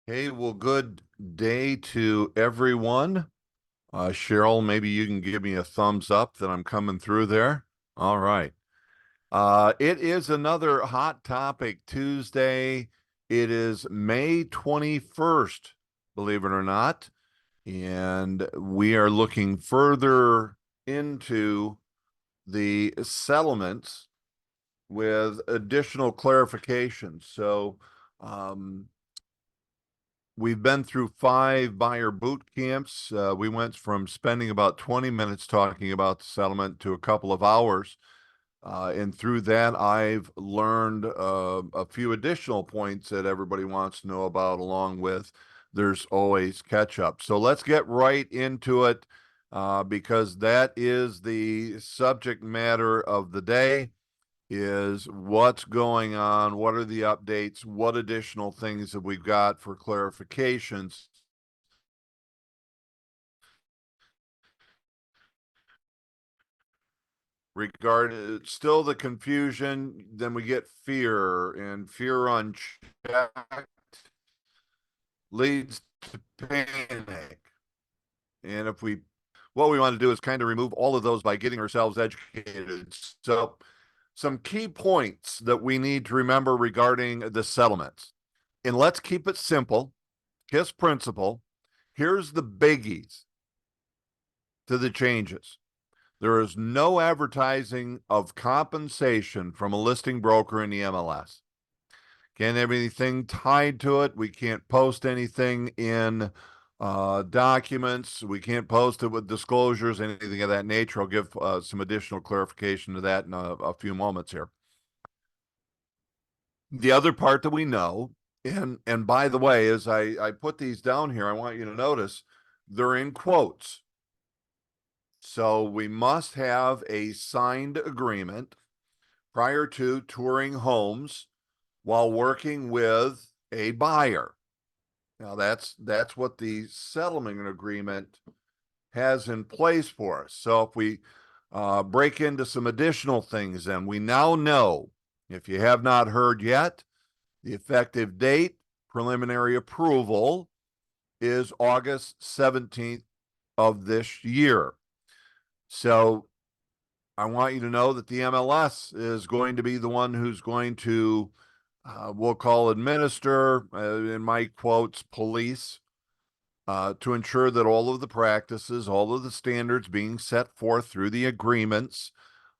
Hey, well, good day to everyone. Cheryl, maybe you can give me a thumbs up that I'm coming through there. All right. It is another Hot Topic Tuesday. It is May 21st, believe it or not. And we are looking further into the settlements with additional clarifications. Um, We've been through 5 buyer boot camps. We went from spending about 20 minutes talking about the settlement to a couple of hours. And through that, I've learned a few additional points that everybody wants to know about, along with there's always catch up. So let's get right into it because that is the subject matter of the day is what's going on, what are the updates, what additional things have we got for clarifications regarding still the confusion, then we get fear, and fear unchecked leads to panic. And if we what we want to do is kind of remove all of those by getting ourselves educated. So some key points that we need to remember regarding the settlements. And let's keep it simple. KISS principle. Here's the biggies to the changes. There is no advertising of compensation from a listing broker in the MLS. Can't have anything tied to it. We can't post anything in documents. We can't post it with disclosures, anything of that nature. I'll give some additional clarification to that in a few moments here. The other part that we know, and by the way, as I put these down here, I want you to notice they're in quotes. So we must have a signed agreement prior to touring homes while working with a buyer. Now that's what the settlement agreement has in place for us. So if we break into some additional things, then we now know, if you have not heard yet, the effective date, preliminary approval, is August 17th of this year. So I want you to know that the MLS is going to be the one who's going to, we'll call administer, in my quotes, police, to ensure that all of the practices, all of the standards being set forth through the agreements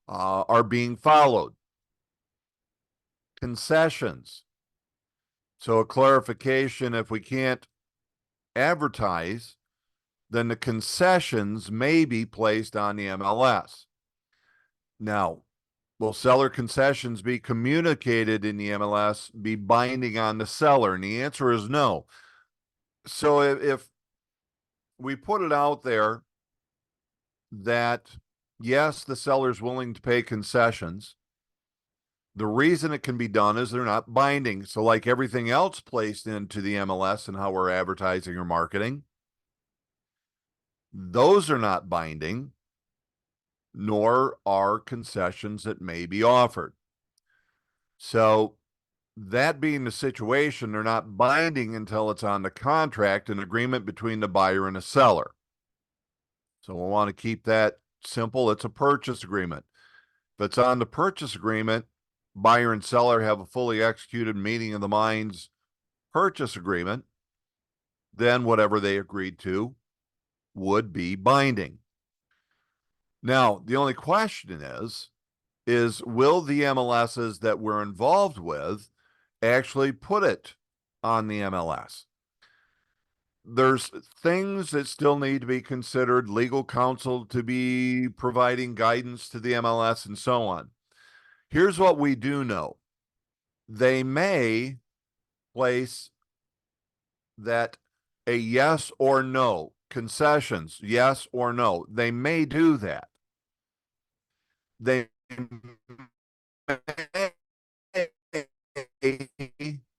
are being followed. Concessions. So a clarification, if we can't advertise, then the concessions may be placed on the MLS. Now, will seller concessions be communicated in the MLS, be binding on the seller? And the answer is no. So if we put it out there that, yes, the seller's willing to pay concessions, the reason it can be done is they're not binding. So like everything else placed into the MLS and how we're advertising or marketing, those are not binding, nor are concessions that may be offered. So that being the situation, they're not binding until it's on the contract, an agreement between the buyer and the seller. So we'll want to keep that simple. It's a purchase agreement. If it's on the purchase agreement, buyer and seller have a fully executed meeting of the minds purchase agreement, then whatever they agreed to would be binding. Now, the only question is will the MLSs that we're involved with actually put it on the MLS? There's things that still need to be considered, legal counsel to be providing guidance to the MLS and so on. Here's what we do know. They may place that a yes or no, concessions, yes or no. They may do that. They may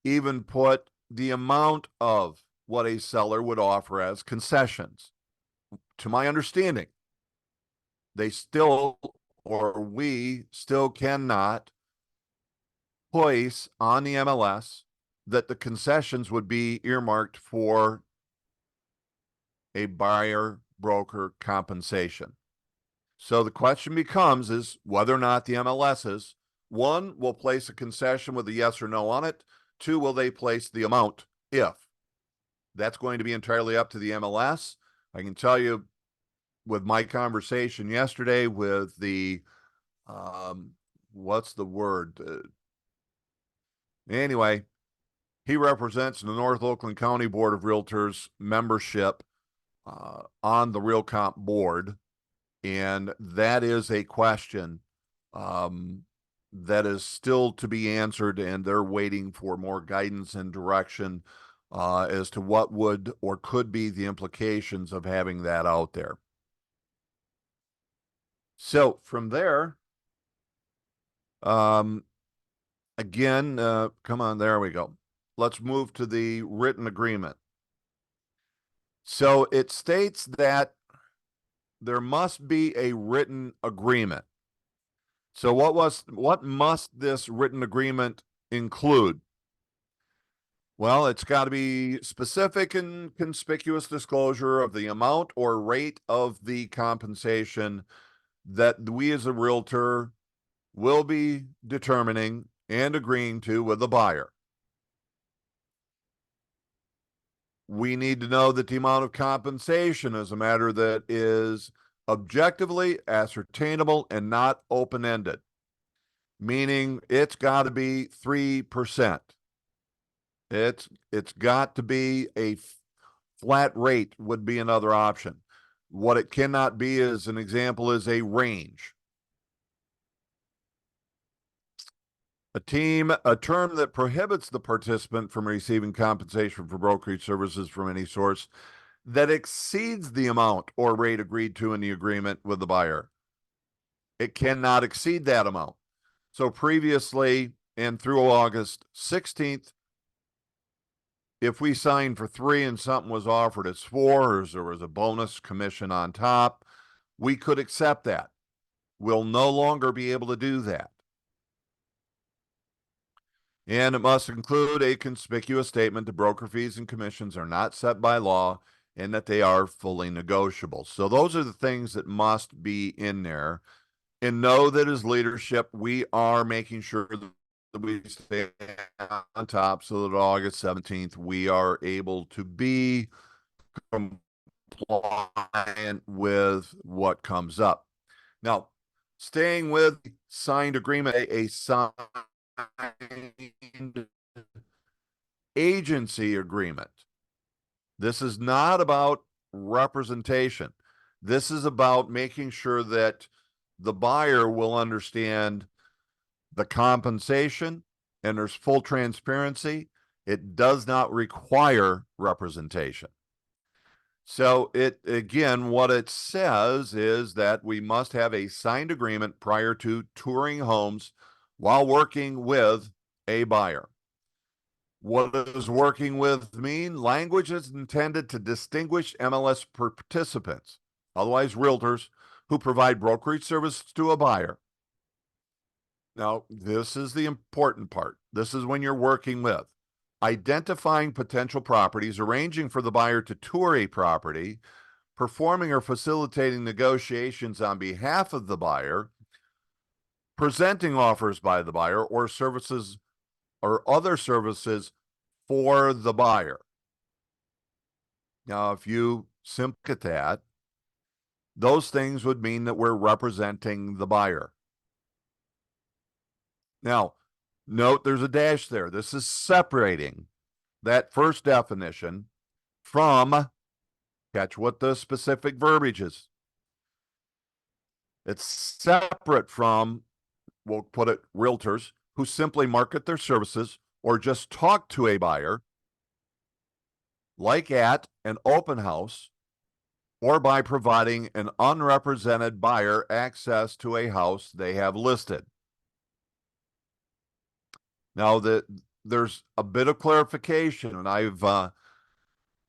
even put the amount of what a seller would offer as concessions. To my understanding, they still, or we still cannot place on the MLS that the concessions would be earmarked for a buyer broker compensation. So the question becomes is whether or not the MLSs, one, will place a concession with a yes or no on it. Two, will they place the amount if? That's going to be entirely up to the MLS. I can tell you with my conversation yesterday with the, what's the word? Anyway, he represents the North Oakland County Board of Realtors membership on the RealComp board. And that is a question that is still to be answered, and they're waiting for more guidance and direction as to what would or could be the implications of having that out there. So from there, again, come on, there we go. Let's move to the written agreement. So it states that there must be a written agreement. So what must this written agreement include? Well, it's got to be specific and conspicuous disclosure of the amount or rate of the compensation that we as a realtor will be determining and agreeing to with the buyer. We need to know that the amount of compensation is a matter that is objectively ascertainable and not open-ended, meaning it's got to be 3%. It's got to be a flat rate would be another option. What it cannot be, as an example, is a range. A term that prohibits the participant from receiving compensation for brokerage services from any source that exceeds the amount or rate agreed to in the agreement with the buyer. It cannot exceed that amount. So previously and through August 16th, if we signed for 3 and something was offered as 4, or there was a bonus commission on top, we could accept that. We'll no longer be able to do that. And it must include a conspicuous statement that broker fees and commissions are not set by law and that they are fully negotiable. So those are the things that must be in there. And know that as leadership, we are making sure that we stay on top so that August 17th, we are able to be compliant with what comes up. Now, staying with signed agreement, a signed agency agreement. This is not about representation. This is about making sure that the buyer will understand the compensation and there's full transparency. It does not require representation. So again, what it says is that we must have a signed agreement prior to touring homes while working with a buyer. What does working with mean? Language is intended to distinguish MLS participants, otherwise realtors, who provide brokerage services to a buyer. Now, this is the important part. This is when you're working with identifying potential properties, arranging for the buyer to tour a property, performing or facilitating negotiations on behalf of the buyer, presenting offers by the buyer or services or other services for the buyer. Now, if you look at that, those things would mean that we're representing the buyer. Now, note there's a dash there. This is separating that first definition from, catch what the specific verbiage is. It's separate from, we'll put it, realtors who simply market their services or just talk to a buyer, like at an open house, or by providing an unrepresented buyer access to a house they have listed. Now, there's a bit of clarification, and I've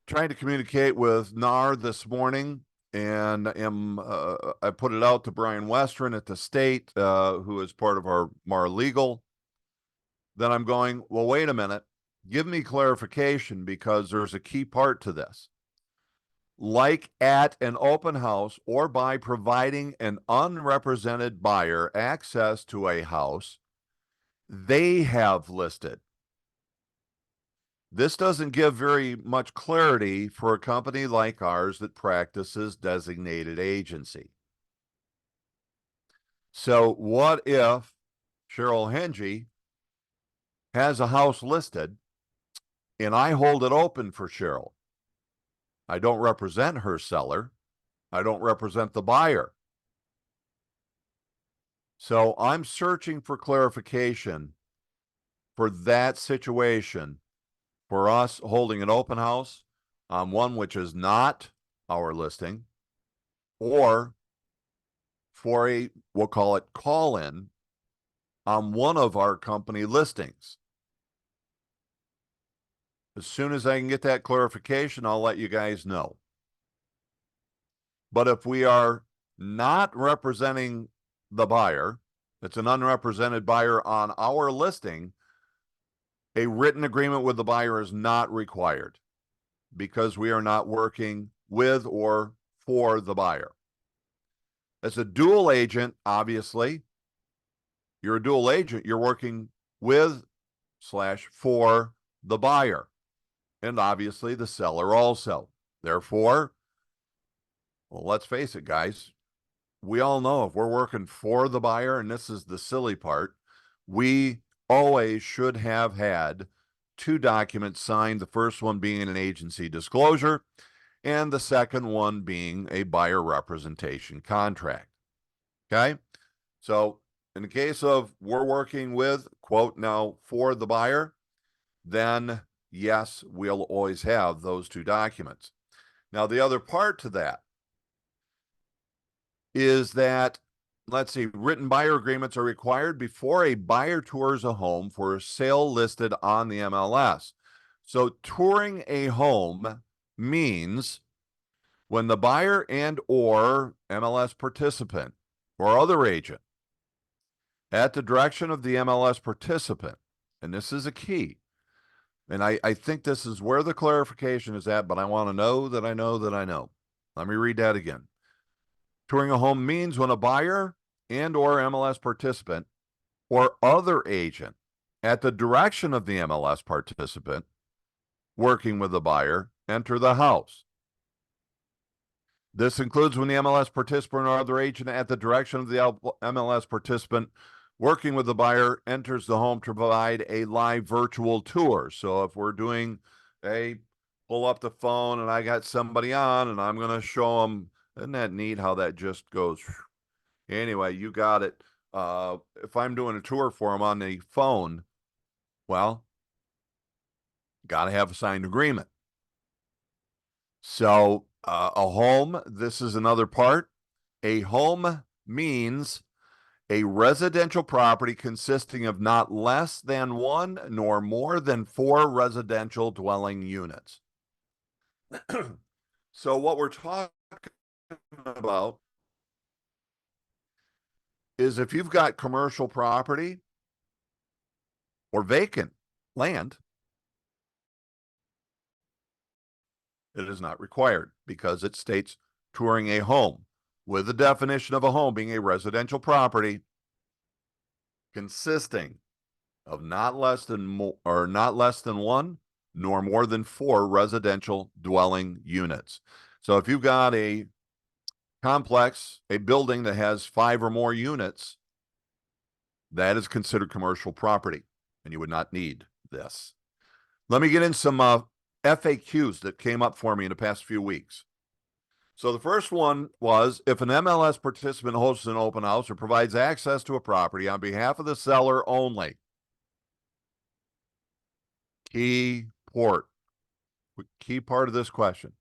tried to communicate with NAR this morning, and I put it out to Brian Western at the state, who is part of our MAR legal. Then I'm going, well, wait a minute. give me clarification because there's a key part to this. Like at an open house or by providing an unrepresented buyer access to a house they have listed. This doesn't give very much clarity for a company like ours that practices designated agency. So what if Cheryl Henge has a house listed and I hold it open for Cheryl? I don't represent her seller. I don't represent the buyer. So I'm searching for clarification for that situation, for us holding an open house on one which is not our listing, or for a, we'll call it call-in on one of our company listings. As soon as I can get that clarification, I'll let you guys know. But if we are not representing the buyer, it's an unrepresented buyer on our listing, a written agreement with the buyer is not required because we are not working with or for the buyer. As a dual agent, obviously, you're a dual agent. You're working with / for the buyer, and obviously the seller also. Therefore, well, let's face it, guys. We all know if we're working for the buyer, and this is the silly part, we always should have had 2 documents signed, the first one being an agency disclosure, and the second one being a buyer representation contract. Okay? So in the case of we're working with, quote, now for the buyer, then yes, we'll always have those 2 documents. Now, the other part to that is that, let's see, written buyer agreements are required before a buyer tours a home for sale listed on the MLS. So touring a home means when the buyer and or MLS participant or other agent at the direction of the MLS participant, and this is a key, and I think this is where the clarification is at, but I want to know that I know that I know. Let me read that again. Touring a home means when a buyer and or MLS participant or other agent at the direction of the MLS participant working with the buyer enter the house. This includes when the MLS participant or other agent at the direction of the MLS participant working with the buyer enters the home to provide a live virtual tour. So if we're doing a pull up the phone and I got somebody on and I'm going to show them, isn't that neat how that just goes? Anyway, you got it. If I'm doing a tour for them on the phone, well, got to have a signed agreement. So a home, this is another part. A home means a residential property consisting of not less than 1 nor more than 4 residential dwelling units. So what we're talking about is if you've got commercial property or vacant land, it is not required because it states touring a home, with the definition of a home being a residential property consisting of not less than 1 nor more than 4 residential dwelling units. So if you've got a complex, a building that has 5 or more units, that is considered commercial property, and you would not need this. Let me get in some FAQs that came up for me in the past few weeks. So the first one was, if an MLS participant hosts an open house or provides access to a property on behalf of the seller only. Key part of this question.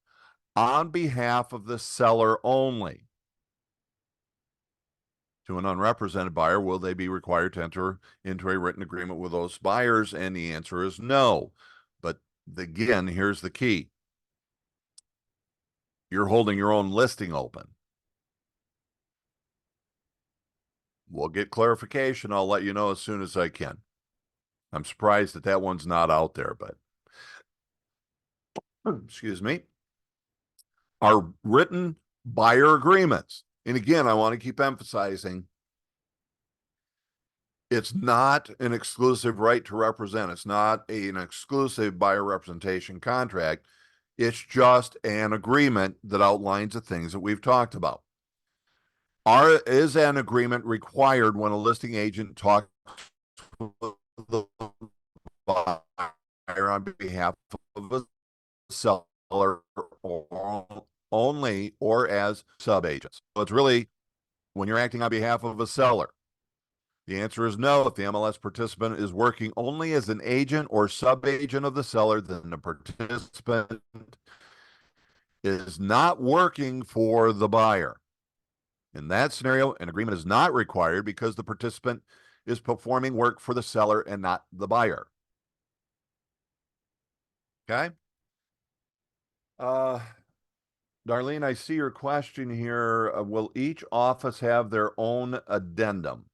On behalf of the seller only. To an unrepresented buyer, will they be required to enter into a written agreement with those buyers? And the answer is no. But again, here's the key. You're holding your own listing open. We'll get clarification. I'll let you know as soon as I can. I'm surprised that one's not out there, but excuse me, are written buyer agreements. And again, I want to keep emphasizing it's not an exclusive right to represent. It's not an exclusive buyer representation contract. It's just an agreement that outlines the things that we've talked about. Is an agreement required when a listing agent talks with the buyer on behalf of a seller or only or as subagents? So it's really when you're acting on behalf of a seller. The answer is no. If the MLS participant is working only as an agent or subagent of the seller, then the participant is not working for the buyer. In that scenario, an agreement is not required because the participant is performing work for the seller and not the buyer. Okay? Darlene, I see your question here. Will each office have their own addendum?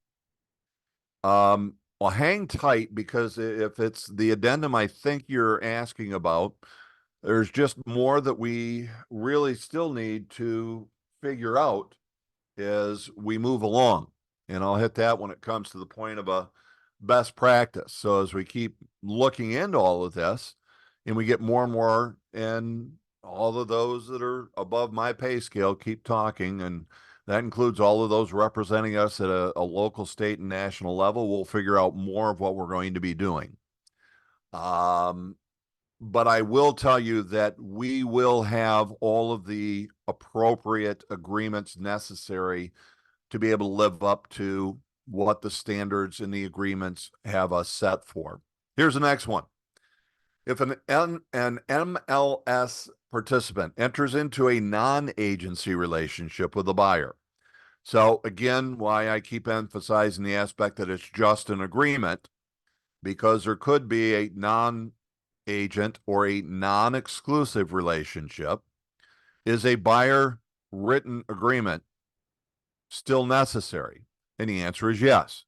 Well, hang tight, because if it's the addendum I think you're asking about, there's just more that we really still need to figure out as we move along. And I'll hit that when it comes to the point of a best practice. So as we keep looking into all of this and we get more and more, and all of those that are above my pay scale keep talking, and that includes all of those representing us at a local, state, and national level, we'll figure out more of what we're going to be doing. But I will tell you that we will have all of the appropriate agreements necessary to be able to live up to what the standards in the agreements have us set for. Here's the next one. If an MLS participant enters into a non-agency relationship with a buyer. So again, why I keep emphasizing the aspect that it's just an agreement, because there could be a non-agent or a non-exclusive relationship. Is a buyer written agreement still necessary? And the answer is yes.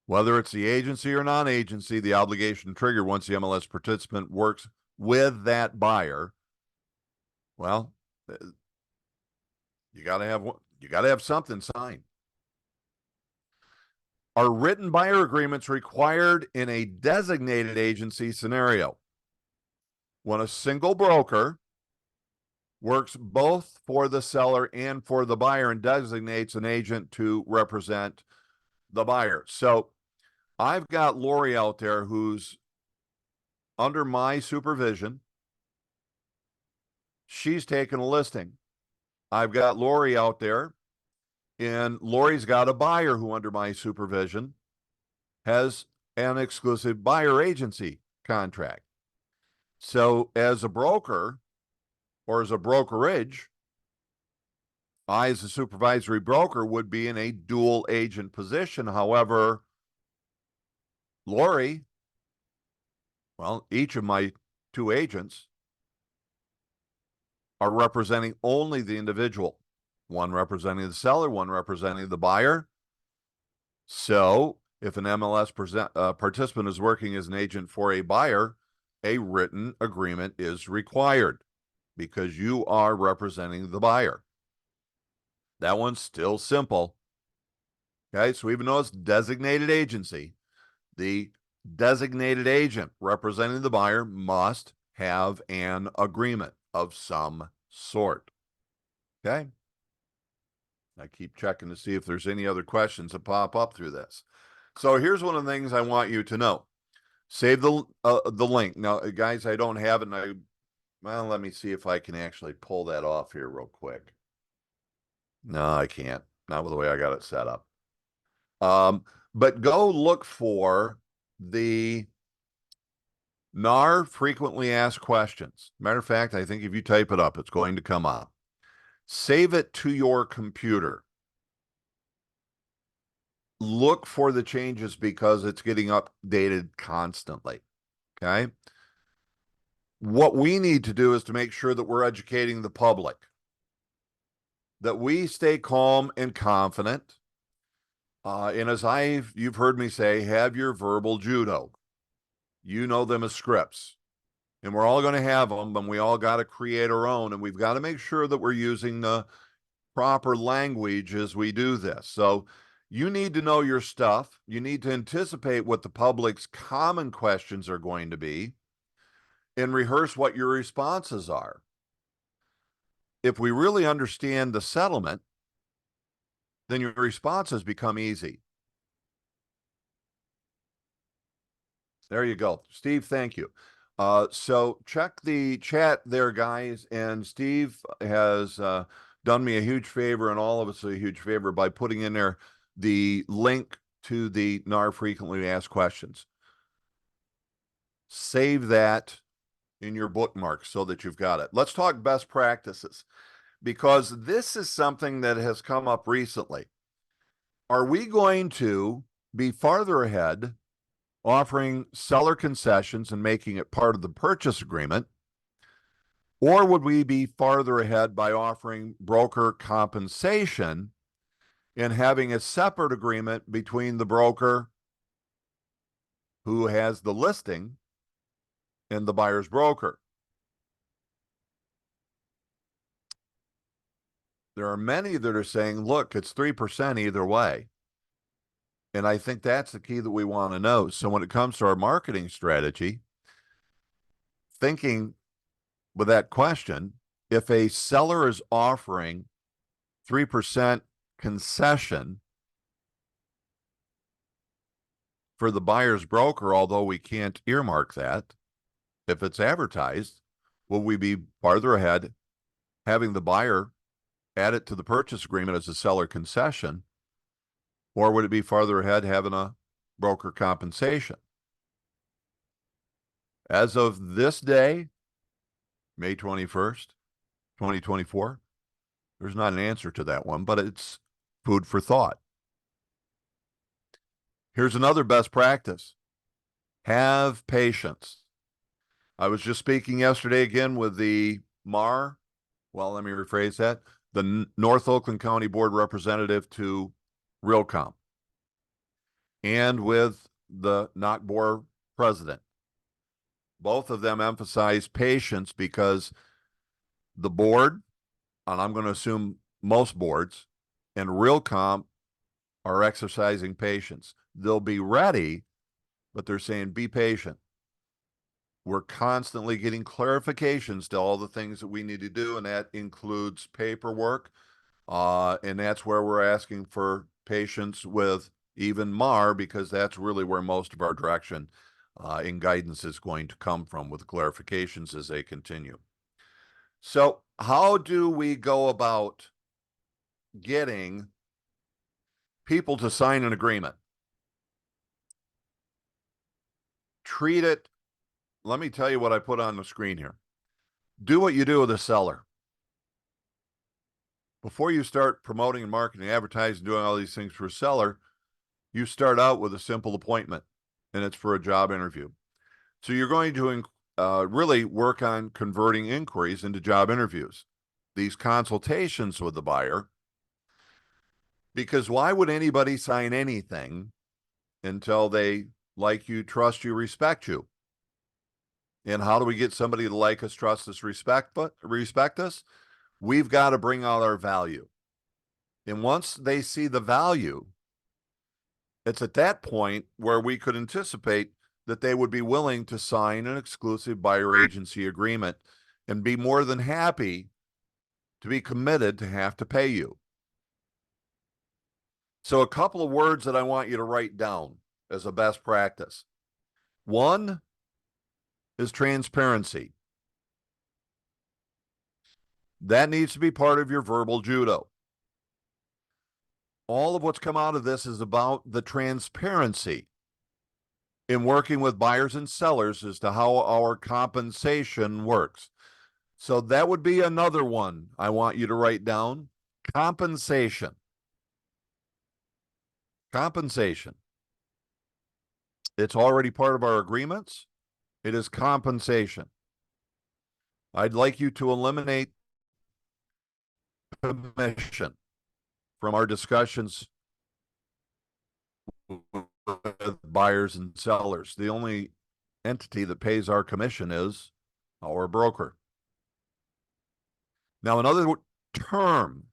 Whether it's the agency or non-agency, the obligation triggered once the MLS participant works with that buyer. Well, you got to have something signed. Are written buyer agreements required in a designated agency scenario? When a single broker works both for the seller and for the buyer and designates an agent to represent the buyer. So I've got Lori out there who's under my supervision. She's taken a listing. I've got Lori out there, and Lori's got a buyer who, under my supervision, has an exclusive buyer agency contract. So as a broker or as a brokerage, I, as a supervisory broker, would be in a dual agent position. However, Lori, well, each of my two agents are representing only the individual, one representing the seller, one representing the buyer. So if an MLS participant is working as an agent for a buyer, a written agreement is required because you are representing the buyer. That one's still simple. Okay, so even though it's designated agency, the designated agent representing the buyer must have an agreement of some sort. Okay. I keep checking to see if there's any other questions that pop up through this. So here's one of the things I want you to know. Save the link. Now, guys, I don't have it. And well, let me see if I can actually pull that off here real quick. No, I can't. Not with the way I got it set up. But go look for the NAR frequently asked questions. Matter of fact, I think if you type it up, it's going to come up. Save it to your computer. Look for the changes because it's getting updated constantly. Okay. What we need to do is to make sure that we're educating the public, that we stay calm and confident. And as you've heard me say, have your verbal judo. You know them as scripts. And we're all going to have them, and we all got to create our own. And we've got to make sure that we're using the proper language as we do this. So you need to know your stuff. You need to anticipate what the public's common questions are going to be and rehearse what your responses are. If we really understand the settlement, then your responses become easy. There you go. Steve, thank you. So check the chat there, guys. And Steve has done me a huge favor and all of us a huge favor by putting in there the link to the NAR frequently asked questions. Save that in your bookmarks so that you've got it. Let's talk best practices, because this is something that has come up recently. Are we going to be farther ahead offering seller concessions and making it part of the purchase agreement? Or would we be farther ahead by offering broker compensation and having a separate agreement between the broker who has the listing and the buyer's broker? There are many that are saying, look, it's 3% either way. And I think that's the key that we want to know. So when it comes to our marketing strategy, thinking with that question, if a seller is offering 3% concession for the buyer's broker, although we can't earmark that, if it's advertised, will we be farther ahead having the buyer add it to the purchase agreement as a seller concession? Or would it be farther ahead having a broker compensation? As of this day, May 21st, 2024, there's not an answer to that one, but it's food for thought. Here's another best practice. Have patience. I was just speaking yesterday again with the MAR, well, let me rephrase that, the North Oakland County Board representative to Realcom, and with the NACBOR president. Both of them emphasize patience because the board, and I'm going to assume most boards, and Realcom are exercising patience. They'll be ready, but they're saying be patient. We're constantly getting clarifications to all the things that we need to do, and that includes paperwork. And that's where we're asking for patience with even MAR, because that's really where most of our direction and guidance is going to come from, with clarifications as they continue. So how do we go about getting people to sign an agreement? Treat it, let me tell you what I put on the screen here. Do what you do with a seller. Before you start promoting and marketing, advertising, doing all these things for a seller, you start out with a simple appointment, and it's for a job interview. So you're going to really work on converting inquiries into job interviews, these consultations with the buyer, because why would anybody sign anything until they like you, trust you, respect you? And how do we get somebody to like us, trust us, respect us? We've got to bring out our value. And once they see the value, it's at that point where we could anticipate that they would be willing to sign an exclusive buyer agency agreement and be more than happy to be committed to have to pay you. So a couple of words that I want you to write down as a best practice. One is transparency. That needs to be part of your verbal judo. All of what's come out of this is about the transparency in working with buyers and sellers as to how our compensation works. So that would be another one I want you to write down. Compensation. Compensation. It's already part of our agreements. It is compensation. I'd like you to eliminate commission from our discussions with buyers and sellers. The only entity that pays our commission is our broker. Now, another term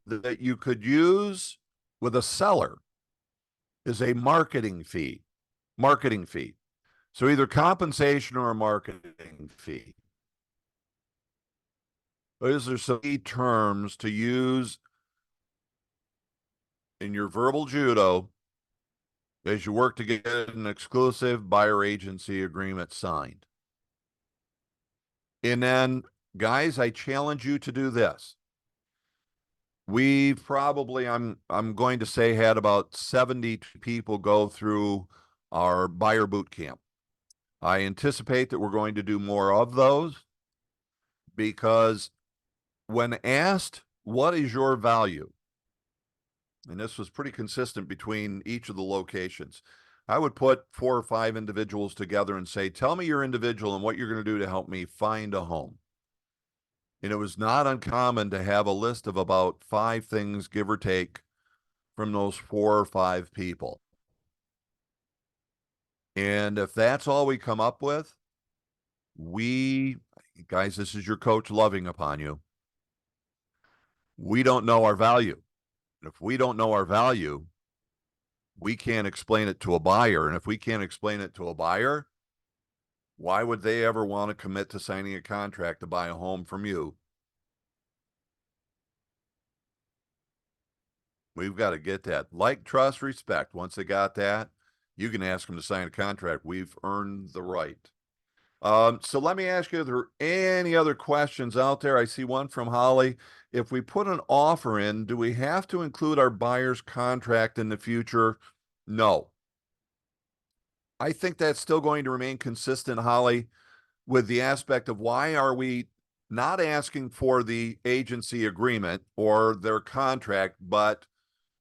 that you could use with a seller is a marketing fee. Marketing fee. So either compensation or a marketing fee. Those are some key terms to use in your verbal judo as you work to get an exclusive buyer agency agreement signed. And then, guys, I challenge you to do this. We've probably, I'm going to say, had about 70 people go through our buyer boot camp. I anticipate that we're going to do more of those because when asked, what is your value? And this was pretty consistent between each of the locations. I would put 4 or 5 individuals together and say, tell me your individual and what you're going to do to help me find a home. And it was not uncommon to have a list of about 5 things, give or take, from those 4 or 5 people. And if that's all we come up with, guys, this is your coach loving upon you. We don't know our value. If we don't know our value, we can't explain it to a buyer. And if we can't explain it to a buyer, why would they ever want to commit to signing a contract to buy a home from you? We've got to get that. Like, trust, respect. Once they got that, you can ask them to sign a contract. We've earned the right. So let me ask you, are there any other questions out there? I see one from Holly. If we put an offer in, do we have to include our buyer's contract in the future? No. I think that's still going to remain consistent, Holly, with the aspect of why are we not asking for the agency agreement or their contract, but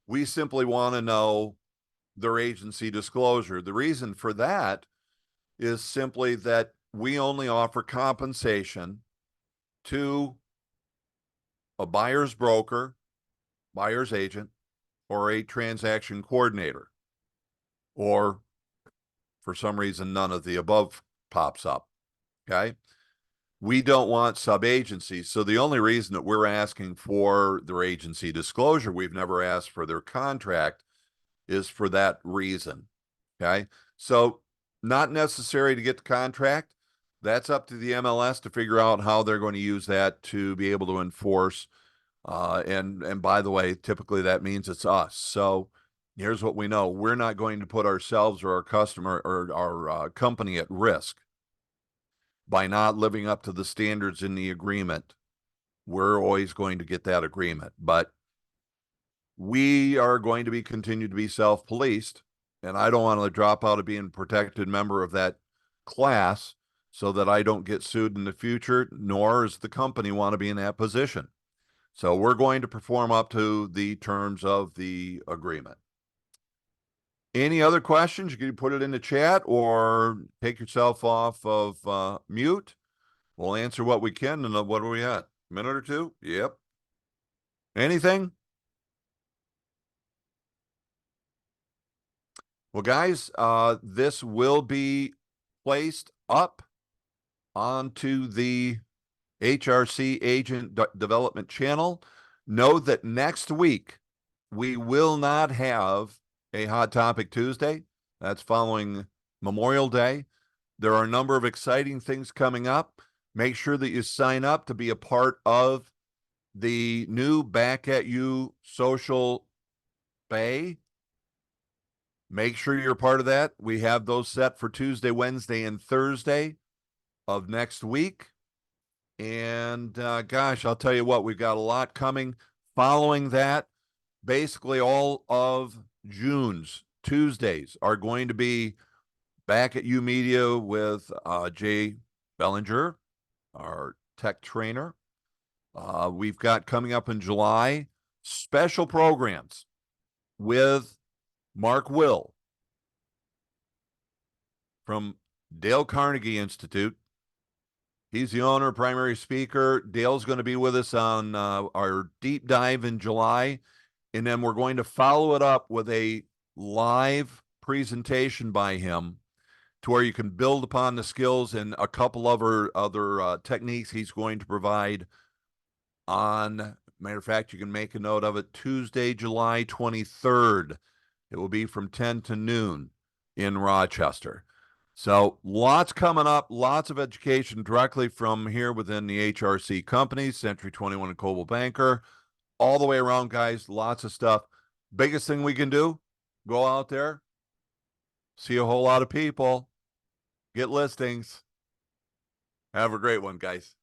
we simply want to know their agency disclosure. The reason for that is simply that we only offer compensation to a buyer's broker, buyer's agent, or a transaction coordinator, or for some reason, none of the above pops up. Okay. We don't want sub-agencies. So the only reason that we're asking for their agency disclosure, we've never asked for their contract, is for that reason. Okay. So not necessary to get the contract. That's up to the MLS to figure out how they're going to use that to be able to enforce. And by the way, typically that means it's us. So here's what we know. We're not going to put ourselves or our customer or our company at risk by not living up to the standards in the agreement. We're always going to get that agreement, but we are going to be continue to be self-policed, and I don't want to drop out of being a protected member of that class so that I don't get sued in the future, nor does the company want to be in that position. So we're going to perform up to the terms of the agreement. Any other questions? You can put it in the chat or take yourself off of mute. We'll answer what we can. And what are we at? A minute or two? Yep. Anything? Well, guys, this will be placed up onto the HRC Agent Development channel. Know that next week we will not have a Hot Topic Tuesday. That's following Memorial Day. There are a number of exciting things coming up. Make sure that you sign up to be a part of the new Back at You social bay. Make sure you're a part of that. We have those set for Tuesday, Wednesday, and Thursday of next week. And gosh, I'll tell you what, we've got a lot coming. Following that, basically all of June's Tuesdays are going to be Back at You Media with Jay Bellinger, our tech trainer. We've got coming up in July special programs with Mark Will from Dale Carnegie Institute. He's the owner, primary speaker. Dale's going to be with us on our deep dive in July. And then we're going to follow it up with a live presentation by him to where you can build upon the skills and a couple of other techniques he's going to provide on. Matter of fact, you can make a note of it, Tuesday, July 23rd. It will be from 10 to noon in Rochester. So lots coming up, lots of education directly from here within the HRC companies, Century 21 and Coldwell Banker, all the way around, guys. Lots of stuff. Biggest thing we can do, go out there, see a whole lot of people, get listings. Have a great one, guys.